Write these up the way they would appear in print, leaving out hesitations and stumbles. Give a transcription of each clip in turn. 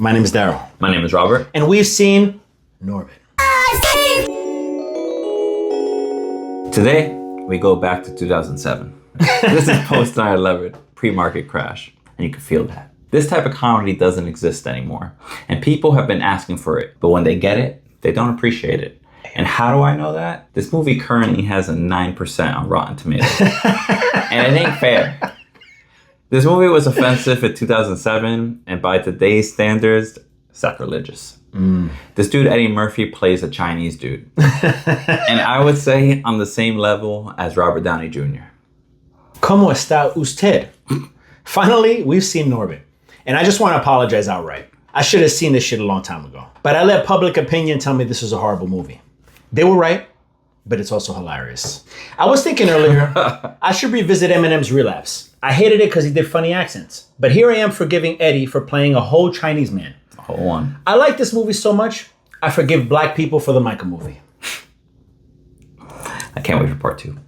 My name is Daryl. My name is Robert. And we've seen Norbit. Today, we go back to 2007. This is post 9/11, pre-market crash, and you can feel that. This type of comedy doesn't exist anymore, and people have been asking for it, but when they get it, they don't appreciate it. And how do I know that? This movie currently has a 9% on Rotten Tomatoes, and it ain't fair. This movie was offensive in 2007, and by today's standards, sacrilegious. This dude, Eddie Murphy, plays a Chinese dude. And I would say on the same level as Robert Downey Jr. ¿Cómo está usted? Finally, we've seen Norbit. And I just want to apologize outright. I should have seen this shit a long time ago. But I let public opinion tell me this was a horrible movie. They were right, but it's also hilarious. I was thinking earlier, I should revisit Eminem's Relapse. I hated it because he did funny accents. But here I am forgiving Eddie for playing a whole Chinese man. A whole one. I like this movie so much, I forgive black people for the Micah movie. I can't wait for part 2.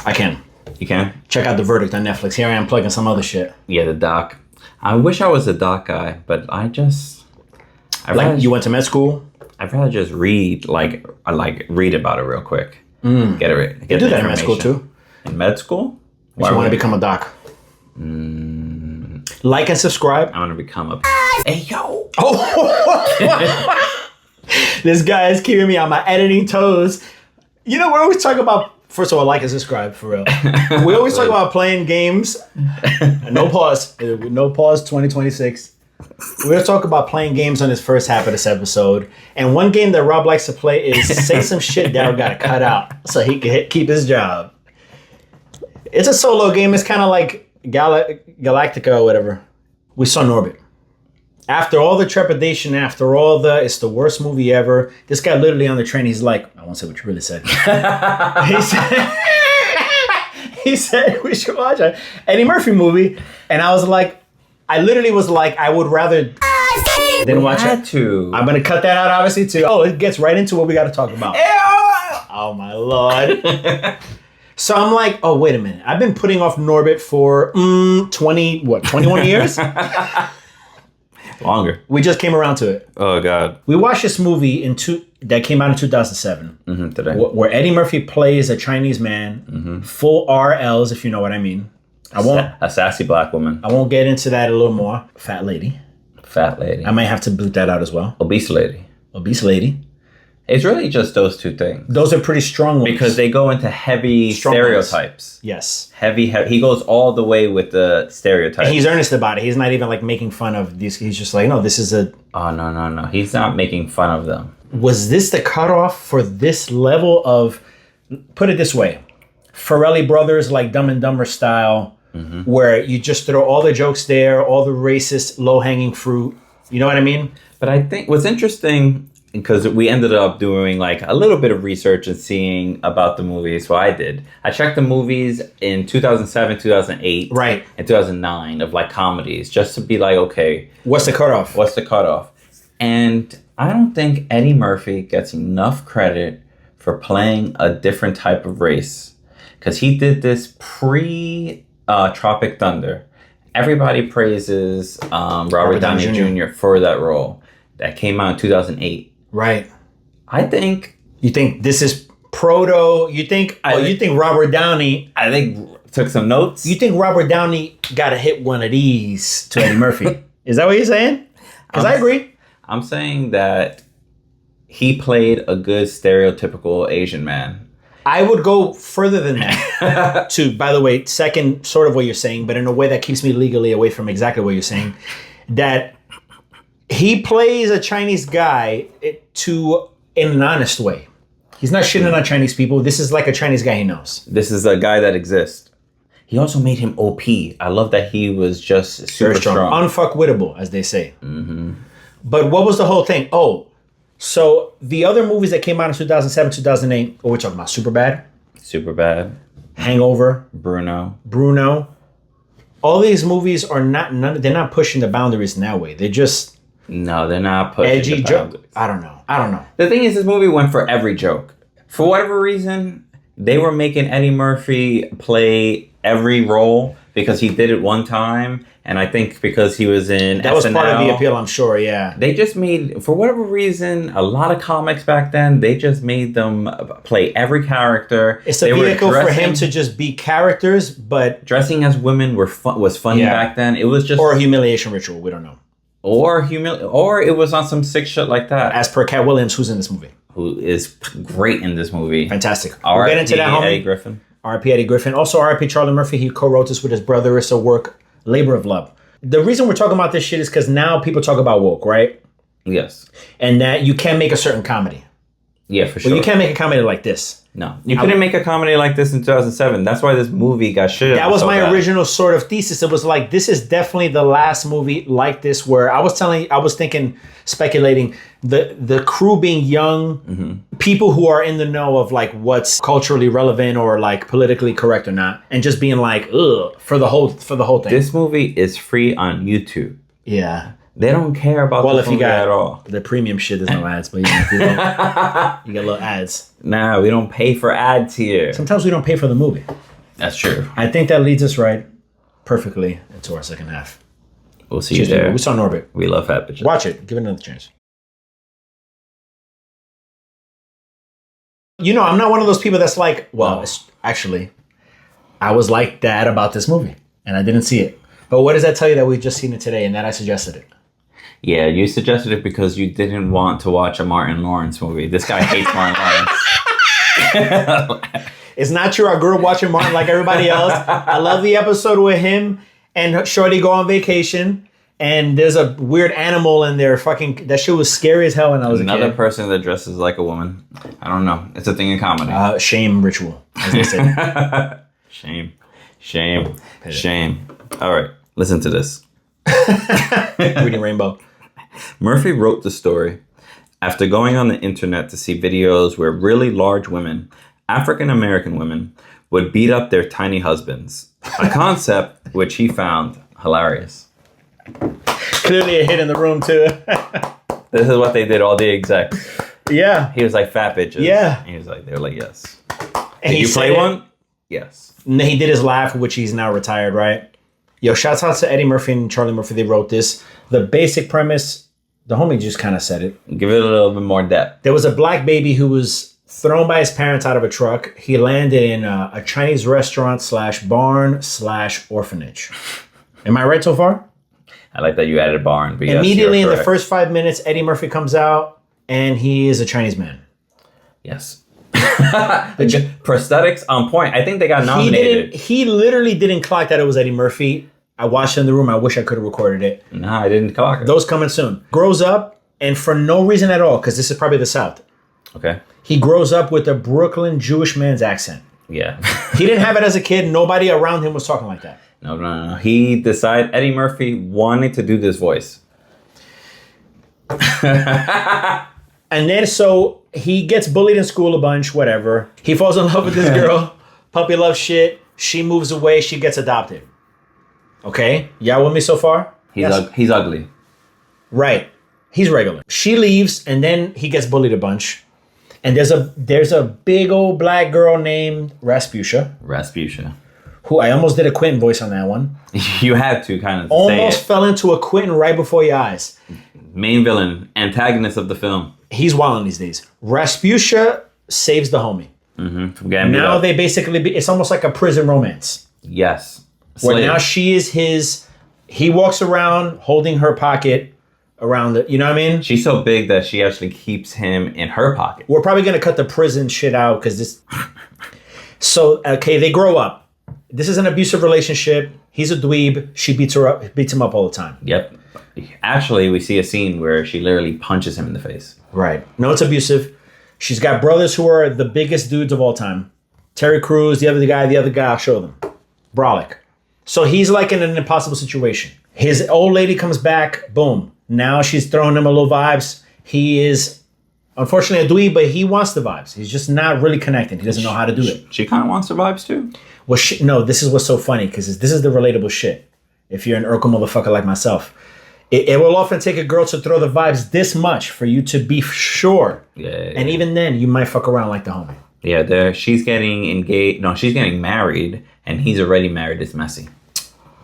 I can. You can? Check out The Verdict on Netflix. Here I am plugging some other shit. Yeah, the doc. I wish I was a doc guy, but you went to med school? I'd rather just read, read about it real quick. Get it. You do that in med school too. In med school? If you want to become a doc. Like and subscribe. I want to become a... Hey, yo! Oh! This guy is keeping me on my editing toes. You know, we're always talking about... First of all, like and subscribe, for real. We always talk about playing games. No pause. No pause 2026. We're going to talk about playing games on this first half of this episode. And one game that Rob likes to play is say some shit Daryl got to cut out so he can keep his job. It's a solo game. It's kind of like Galactica or whatever. We saw Norbit. After all the trepidation, it's the worst movie ever. This guy literally on the train, he's like, I won't say what you really said. he said we should watch an Eddie Murphy movie. And I literally was like, I would rather than watch it. I'm going to cut that out, obviously, too. Oh, it gets right into what we got to talk about. Oh, my Lord. So I'm like, oh, wait a minute. I've been putting off Norbit for 21 years? Longer. We just came around to it. Oh, God. We watched this movie that came out in 2007. Today. Where Eddie Murphy plays a Chinese man, full RLs, if you know what I mean. A sassy black woman. I won't get into that a little more. Fat lady. I might have to boot that out as well. Obese lady. It's really just those two things. Those are pretty strong ones. Because they go into heavy stereotypes. Yes. Heavy. He goes all the way with the stereotypes. And he's earnest about it. He's not even like making fun of these. He's just like, no, this is a... Oh, no. He's not making fun of them. Was this the cutoff for this level of... Put it this way. Farrelly Brothers, like Dumb and Dumber style, where you just throw all the jokes there, all the racist, low-hanging fruit. You know what I mean? But I think what's interesting... Because we ended up doing like a little bit of research and seeing about the movies. So I did. I checked the movies in 2007, 2008, right, and 2009 of like comedies, just to be like, okay, what's the cutoff? And I don't think Eddie Murphy gets enough credit for playing a different type of race, because he did this pre Tropic Thunder. Everybody praises Robert Downey Jr. for that role that came out in 2008. Right. You think this is proto? You think Robert Downey? I think took some notes. You think Robert Downey got to hit one of these to Eddie Murphy? Is that what you're saying? Because I agree. I'm saying that he played a good stereotypical Asian man. I would go further than that. To, by the way, second sort of what you're saying, but in a way that keeps me legally away from exactly what you're saying, that he plays a Chinese guy in an honest way. He's not shitting on Chinese people. This is like a Chinese guy he knows. This is a guy that exists. He also made him OP. I love that he was just super strong. Unfuckwittable, as they say. But what was the whole thing? Oh, so the other movies that came out in 2007, 2008, what we're talking about? Superbad. Hangover. Bruno. All these movies are they're not pushing the boundaries in that way. They're just... No, they're not pushing edgy joke. I don't know. The thing is, this movie went for every joke. For whatever reason, they were making Eddie Murphy play every role because he did it one time, and I think because he was in that was SNL, part of the appeal, I'm sure. Yeah, they just made, for whatever reason, a lot of comics back then, they just made them play every character. It's a vehicle for him to just be characters, but dressing as women was funny back then. It was just, or a humiliation ritual. We don't know. Or it was on some sick shit like that. As per Cat Williams, who's in this movie, who is great in this movie. Fantastic. We'll get into that, homie. Eddie Griffin. R.I.P. Eddie Griffin. Also, R.I.P. Charlie Murphy. He co-wrote this with his brother. It's a work, labor of love. The reason we're talking about this shit is because now people talk about woke, right? Yes. And that you can't make a certain comedy. Yeah, for sure. Well, you can't make a comedy like this. No. You couldn't make a comedy like this in 2007. That's why this movie got shit. That was my original sort of thesis. It was like, this is definitely the last movie like this where I was thinking, speculating, the crew being young, people who are in the know of like what's culturally relevant or like politically correct or not, and just being like, ugh, for the whole thing. This movie is free on YouTube. Yeah. They don't care about if you got at all. The premium shit, there's no ads, but you get little ads. Nah, we don't pay for ads here. Sometimes we don't pay for the movie. That's true. I think that leads us right perfectly into our second half. We'll see you there. People. We saw Norbit. We love fat bitches. Watch it. Give it another chance. You know, I'm not one of those people that's like, well, actually, I was like that about this movie, and I didn't see it. But what does that tell you that we've just seen it today and that I suggested it? Yeah, you suggested it because you didn't want to watch a Martin Lawrence movie. This guy hates Martin Lawrence. It's not true. I grew up watching Martin like everybody else. I love the episode with him and Shorty go on vacation. And there's a weird animal in there. Fucking, that shit was scary as hell when I was a kid. Another person that dresses like a woman. I don't know. It's a thing in comedy. Shame ritual, as they say. Shame. All right, listen to this. Reading Rainbow. Murphy wrote the story after going on the internet to see videos where really large women, African American women, would beat up their tiny husbands. A concept which he found hilarious. Clearly a hit in the room, too. This is what they did, all the execs. Yeah. He was like, fat bitches. Yeah. He was like, they were like, yes. And did you play one? Yes. And he did his laugh, which he's now retired, right? Yo, shouts out to Eddie Murphy and Charlie Murphy. They wrote this. The basic premise, the homie just kind of said it. Give it a little bit more depth. There was a black baby who was thrown by his parents out of a truck. He landed in a Chinese restaurant / barn / orphanage. Am I right so far? I like that you added barn. But immediately in the first 5 minutes, Eddie Murphy comes out and he is a Chinese man. Yes. Prosthetics on point. I think they got nominated. He literally didn't clock that it was Eddie Murphy. I watched it in the room. I wish I could have recorded it. No, I didn't clock it. Those coming soon. Grows up, and for no reason at all, because this is probably the South. Okay. He grows up with a Brooklyn Jewish man's accent. Yeah. He didn't have it as a kid. Nobody around him was talking like that. No. He decided, Eddie Murphy wanted to do this voice. And then so he gets bullied in school a bunch, whatever. He falls in love with this girl. Puppy love shit. She moves away. She gets adopted. Okay? Y'all with me so far? He's ugly. Right. He's regular. She leaves and then he gets bullied a bunch. And there's a big old black girl named Rasputia. Who I almost did a Quentin voice on that one. You had to kind of almost fell into a Quentin right before your eyes. Main villain, antagonist of the film. He's wilding these days. Rasputia saves the homie. Mm-hmm. Now they basically, it's almost like a prison romance. Yes. Where now she is his, he walks around holding her pocket around it. You know what I mean? She's so big that she actually keeps him in her pocket. We're probably going to cut the prison shit out because this. So, okay, they grow up. This is an abusive relationship. He's a dweeb. She beats him up all the time. Yep. Actually, we see a scene where she literally punches him in the face. Right. No, it's abusive. She's got brothers who are the biggest dudes of all time. Terry Crews, the other guy, I'll show them. Brolic. So he's like in an impossible situation. His old lady comes back, boom. Now she's throwing him a little vibes. He is, unfortunately, a dweeb, but he wants the vibes. He's just not really connecting. He doesn't know how to do it. She kind of wants the vibes too? Well, no, this is what's so funny, because this is the relatable shit. If you're an Urkel motherfucker like myself. It will often take a girl to throw the vibes this much for you to be sure. Yeah. And even then, you might fuck around like the homie. Yeah, she's getting engaged. No, she's getting married, and he's already married. It's messy.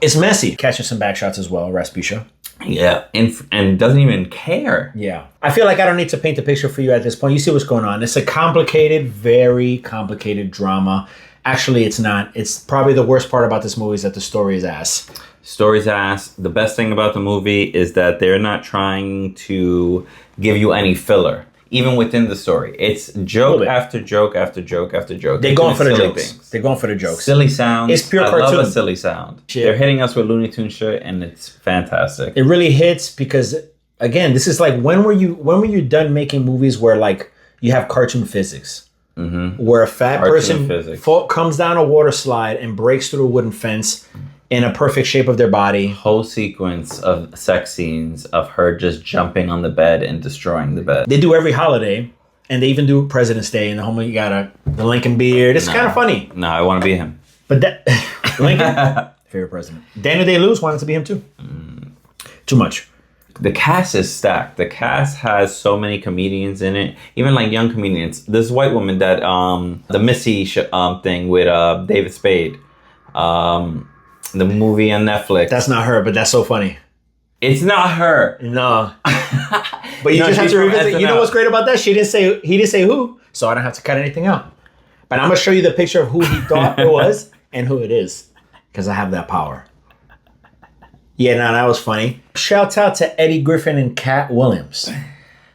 It's messy. Catching some back shots as well, Rasputia. Yeah, and doesn't even care. Yeah. I feel like I don't need to paint the picture for you at this point. You see what's going on. It's a complicated, very complicated drama. Actually, it's not. It's probably the worst part about this movie is that the story is ass. Story's ass. The best thing about the movie is that they're not trying to give you any filler, even within the story. It's joke after joke after joke after joke. They're going for the jokes. They're going for the jokes. Silly sounds. It's pure I cartoon. love a silly sound. Shit. They're hitting us with Looney Tunes shit, and it's fantastic. It really hits because, again, this is like when were you done making movies where like you have cartoon physics? Mm-hmm. Where a fat person comes down a water slide and breaks through a wooden fence in a perfect shape of their body. Whole sequence of sex scenes of her just jumping on the bed and destroying the bed. They do every holiday, and they even do President's Day, and the homie got the Lincoln beard. It's kind of funny. No, I want to be him. But that Lincoln, favorite president. Daniel Day-Lewis wanted to be him too. Too much. The cast is stacked. The cast has so many comedians in it, even like young comedians. This white woman that the Missy thing with David Spade, the movie on Netflix. That's not her, but that's so funny. It's not her. No. But you just have to revisit. SNL. You know what's great about that? He didn't say who, so I don't have to cut anything out. But I'm gonna show you the picture of who he thought it was and who it is, because I have that power. Yeah, no, that was funny. Shout out to Eddie Griffin and Cat Williams.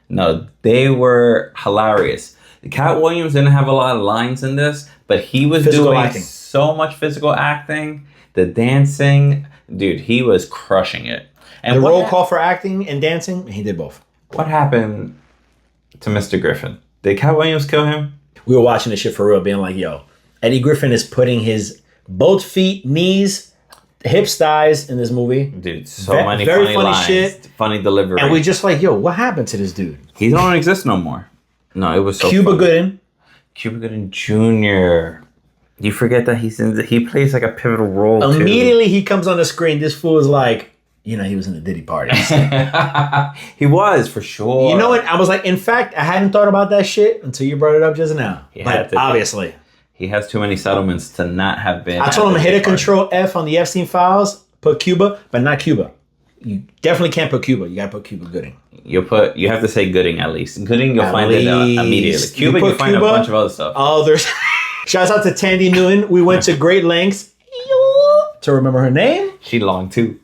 No, they were hilarious. Cat Williams didn't have a lot of lines in this, but he was doing so much physical acting. The dancing, dude, he was crushing it. And the roll call for acting and dancing, he did both. What happened to Mr. Griffin? Did Cat Williams kill him? We were watching this shit for real, being like, yo, Eddie Griffin is putting his both feet, knees, hips, thighs in this movie. Dude, many funny lines, shit. Funny delivery. And we just like, yo, what happened to this dude? He don't exist no more. No, it was so Cuba Gooding. Cuba Gooding Jr. You forget that he plays like a pivotal role Immediately he comes on the screen, this fool is like, you know, he was in the Diddy party. He was, for sure. You know what? I was like, in fact, I hadn't thought about that shit until you brought it up just now. But obviously. He has too many settlements to not have been. I told him hit a Control F on the Epstein files, put Cuba, but not Cuba. You definitely can't put Cuba. You gotta put Cuba Gooding. You have to say Gooding at least. Gooding, you'll find it immediately. Cuba, you find Cuba, a bunch of other stuff. Oh, there's. Shouts out to Tandy Newton. We went to great lengths to remember her name. She long too.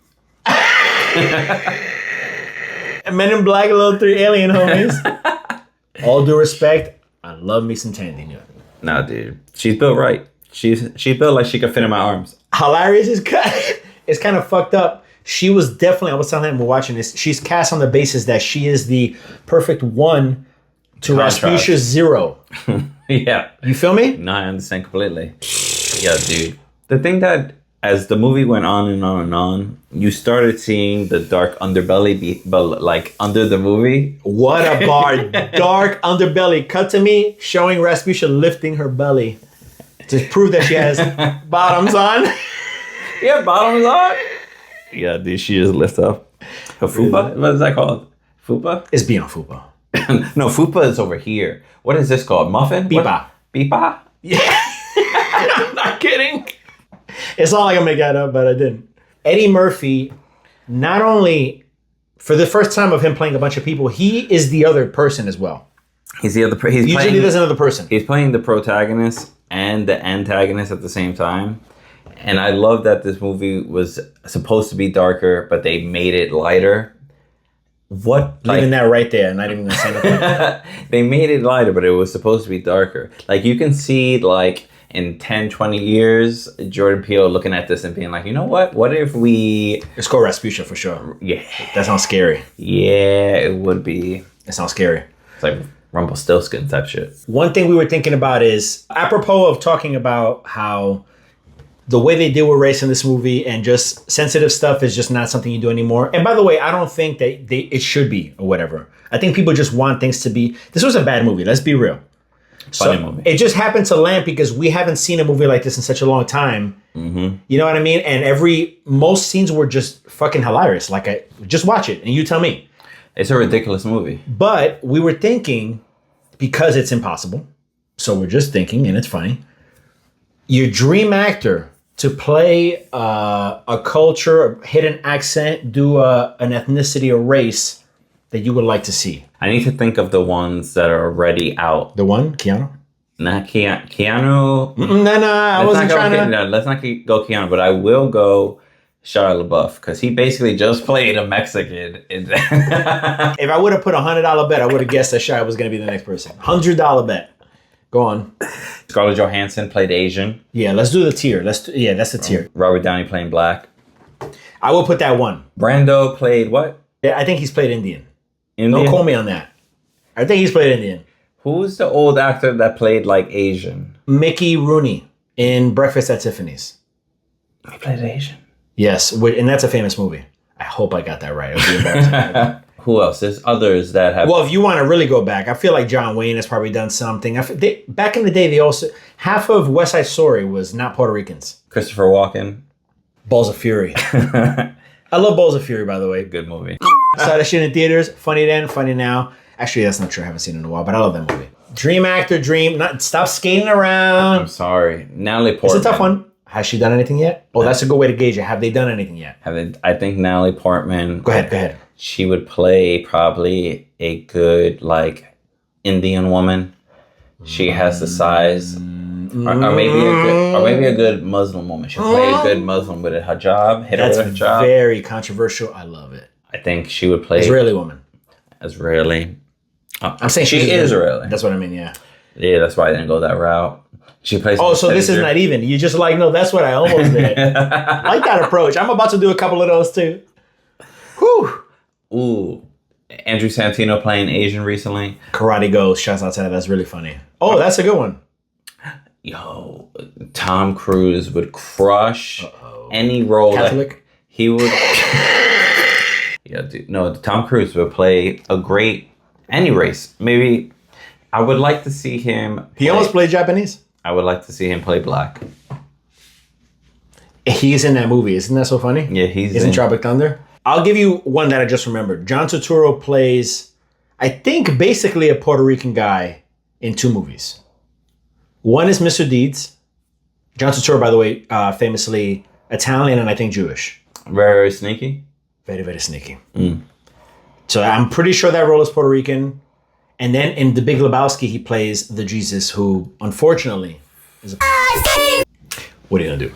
Men in Black, Level 3 alien homies. All due respect, I love me some Tandy Newton. Nah, dude. She's built right. She's built like she could fit in my arms. Hilarious is it's kind of fucked up. She was definitely, I was telling him we're watching this, she's cast on the basis that she is the perfect one to Rasputia's zero. Yeah. You feel me? No, I understand completely. Yeah, dude. The thing that, as the movie went on and on and on, you started seeing the dark underbelly like under the movie. What a bar. Dark underbelly. Cut to me showing Rasputia lifting her belly to prove that she has bottoms on. Yeah, bottoms on. Yeah, dude, she just lifts up. Her fupa? What is that called? Fupa? It's beyond fupa. No, fupa is over here. What is this called? Muffin? Bipa. Bipa? Yeah. I'm not kidding. It's not like I make that up, but I didn't. Eddie Murphy, not only for the first time of him playing a bunch of people, he is the other person as well. He's the other. Usually there's another person. He's playing the protagonist and the antagonist at the same time. And I love that this movie was supposed to be darker, but they made it lighter. Leaving that right there, not even gonna say nothing. They made it lighter, but it was supposed to be darker. Like you can see, like in 10, 20 years, Jordan Peele looking at this and being like, you know what? What if we... It's called Rasputia for sure. Yeah. That sounds scary. Yeah, it would be. It sounds scary. It's like Rumpelstiltskin type shit. One thing we were thinking about is, apropos of talking about how the way they deal with race in this movie and just sensitive stuff is just not something you do anymore. And by the way, I don't think that it should be or whatever. I think people just want things to be... This was a bad movie. Let's be real. Funny movie. It just happened to land because we haven't seen a movie like this in such a long time. Mm-hmm. You know what I mean? And most scenes were just fucking hilarious. Just watch it and you tell me. It's a ridiculous movie. But we were thinking, because it's impossible, so we're just thinking, and it's funny, your dream actor to play a culture, hit an accent, do an ethnicity or race that you would like to see? I need to think of the ones that are already out. The one, Keanu? Not Keanu. No, I wasn't trying to. No, let's not go Keanu, but I will go Shia LaBeouf because he basically just played a Mexican. If I would have put $100 bet, I would have guessed that Shia was going to be the next person. $100 bet. Go on. Scarlett Johansson played Asian. Yeah, let's do the tier. That's the tier. Robert Downey playing black. I will put that one. Brando played what? Yeah, I think he's played Indian. Indian? Don't call me on that. I think he's played Indian. Who's the old actor that played like Asian? Mickey Rooney in Breakfast at Tiffany's. He played Asian. Yes, and that's a famous movie. I hope I got that right. It would be embarrassing. Who else? There's others that have... Well, if you want to really go back, I feel like John Wayne has probably done something. Back in the day, they also... Half of West Side Story was not Puerto Ricans. Christopher Walken. Balls of Fury. I love Balls of Fury, by the way. Good movie. Saw that shit in theaters. Funny then, funny now. Actually, that's not true. I haven't seen it in a while, but I love that movie. Dream actor, stop skating around. I'm sorry. Natalie Portman. It's a tough one. Has she done anything yet? Oh, that's a good way to gauge it. Have they done anything yet? I think Natalie Portman. Go ahead. She would play probably a good, like, Indian woman. She has the size. Or maybe a good Muslim woman. She'll play a good Muslim with a hijab. That's with a hijab. Very controversial. I love it. I think she would play... Israeli woman. Israeli. I'm saying she is Israeli. That's what I mean, yeah. Yeah, that's why I didn't go that route. She plays... Oh, so this is not even. You just like, no, that's what I almost did. I like that approach. I'm about to do a couple of those too. Whew. Ooh. Andrew Santino playing Asian recently. Karate Ghost. Shouts out to that. That's really funny. Oh, that's a good one. Yo, Tom Cruise would crush any role. Catholic? He would... Yeah, dude. No, Tom Cruise would play a great... Any race. Maybe... I would like to see him... He almost played Japanese? I would like to see him play black. He's in that movie. Isn't that so funny? Yeah, he's in Tropic Thunder. I'll give you one that I just remembered. John Turturro plays, I think, basically a Puerto Rican guy in 2 movies. One is Mr. Deeds. John Turturro, by the way, famously Italian and I think Jewish. Very, very sneaky? Very, very sneaky. So I'm pretty sure that role is Puerto Rican. And then in The Big Lebowski, he plays the Jesus who, unfortunately, is a... What are you going to do?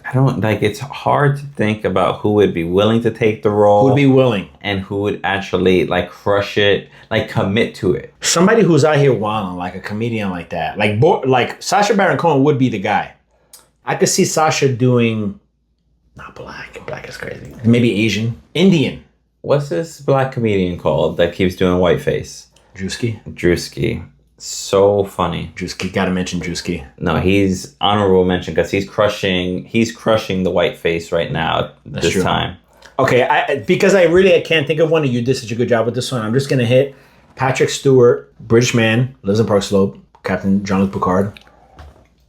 I don't, like, it's hard to think about who would be willing to take the role. Who would be willing. And who would actually, like, crush it, like, commit to it. Somebody who's out here wilding, like a comedian like that. Like Sacha Baron Cohen would be the guy. I could see Sasha doing, not black. Black is crazy. Maybe Asian. Indian. What's this black comedian called that keeps doing whiteface? Drewski. So funny. Drewski. Gotta mention Drewski. No, he's honorable mention because he's crushing the whiteface right now. That's true. Time. Okay, because I can't think of one, and you did such a good job with this one. I'm just gonna hit Patrick Stewart, British man, lives in Park Slope, Captain Jean-Luc Picard,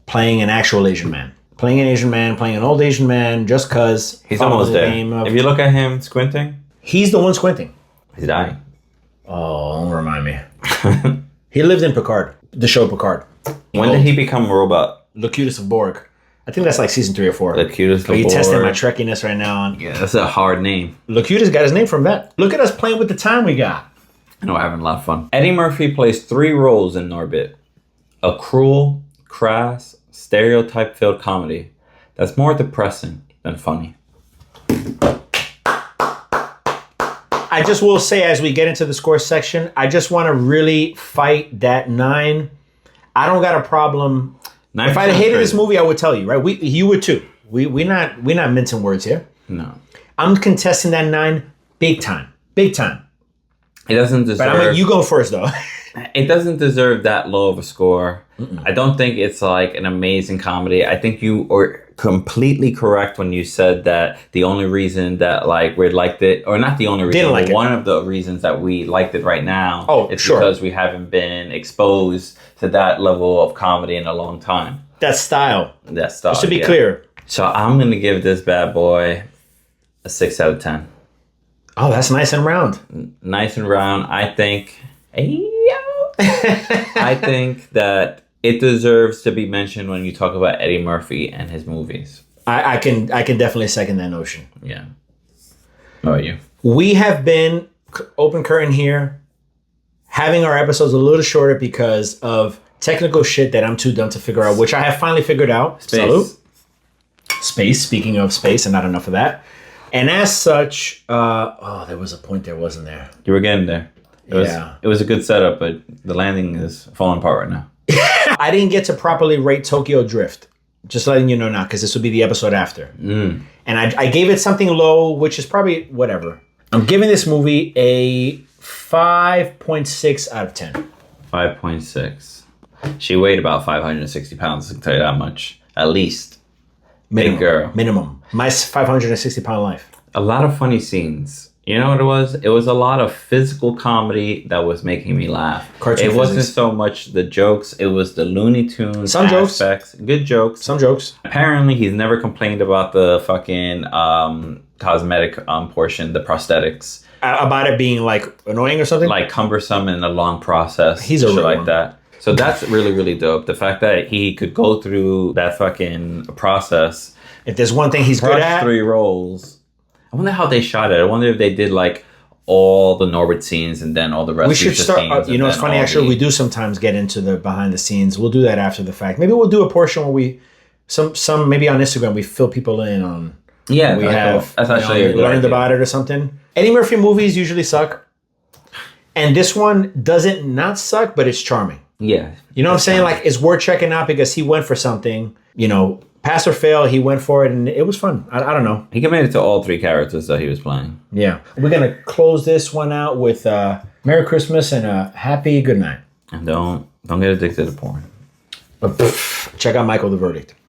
playing an actual Asian man. Playing an old Asian man, just cause he's almost there. If you look at him squinting, he's the one squinting. He's dying. Oh, don't remind me. He lived in Picard, the show Picard. When did he become a robot? Locutus of Borg. I think that's like season 3 or 4. Locutus of Borg. Are you testing my Trekkiness right now? Yeah, that's a hard name. Locutus got his name from that. Look at us playing with the time we got. I know, having a lot of fun. Eddie Murphy plays 3 roles in Norbit. A cruel, crass, stereotype-filled comedy that's more depressing than funny. I just will say, as we get into the score section, I just want to really fight that 9. I don't got a problem. If I hated this movie, I would tell you, right? You would too. We're not mincing words here. No. I'm contesting that 9 big time. Big time. It doesn't deserve... But you go first, though. It doesn't deserve that low of a score. I don't think it's like an amazing comedy. I think you are completely correct when you said that the only reason that like we liked it, or not the only reason, but one of the reasons that we liked it right now is because we haven't been exposed to that level of comedy in a long time. That style. Just to be clear. So I'm going to give this bad boy a 6 out of 10. Oh, that's nice and round. Nice and round. I think that it deserves to be mentioned when you talk about Eddie Murphy and his movies. I can definitely second that notion. Yeah. How about you? We have been, open curtain here, having our episodes a little shorter because of technical shit that I'm too dumb to figure out, which I have finally figured out. Space. Salute. Space. Speaking of space, and not enough of that. And as such, there was a point there, wasn't there? You were getting there. It was a good setup, but the landing is falling apart right now. I didn't get to properly rate Tokyo Drift. Just letting you know now, because this will be the episode after. And I gave it something low, which is probably whatever. I'm giving this movie a 5.6 out of 10. 5.6. She weighed about 560 pounds, I can tell you that much. At least. Minimum. Big girl. Minimum. My 560-pound life. A lot of funny scenes. You know what it was? It was a lot of physical comedy that was making me laugh. Cartoon it wasn't physics. so much the jokes. It was the Looney Tunes Some aspects. Good jokes. Some jokes. Apparently, he's never complained about the fucking cosmetic portion, the prosthetics. About it being like annoying or something? Like cumbersome and a long process. He's a shit real like one. that. So that's really, really dope. The fact that he could go through that fucking process. If there's one thing he's good Crush at. 3 rolls. I wonder how they shot it. I wonder if they did like all the Norbit scenes and then all the rest. We should start. You know, it's funny actually. We do sometimes get into the behind the scenes. We'll do that after the fact. Maybe we'll do a portion where we some maybe on Instagram we fill people in on. Yeah, we have that's actually a good learned idea. about it or something. Eddie Murphy movies usually suck, and this one doesn't not suck, but it's charming. Yeah, You know what I'm saying? Like it's worth checking out because he went for something. You know, pass or fail, he went for it, and it was fun. I don't know. he committed to all 3 characters that he was playing. Yeah, we're gonna close this one out with Merry Christmas and a happy good night. And don't get addicted to porn. Check out Michael the Verdict.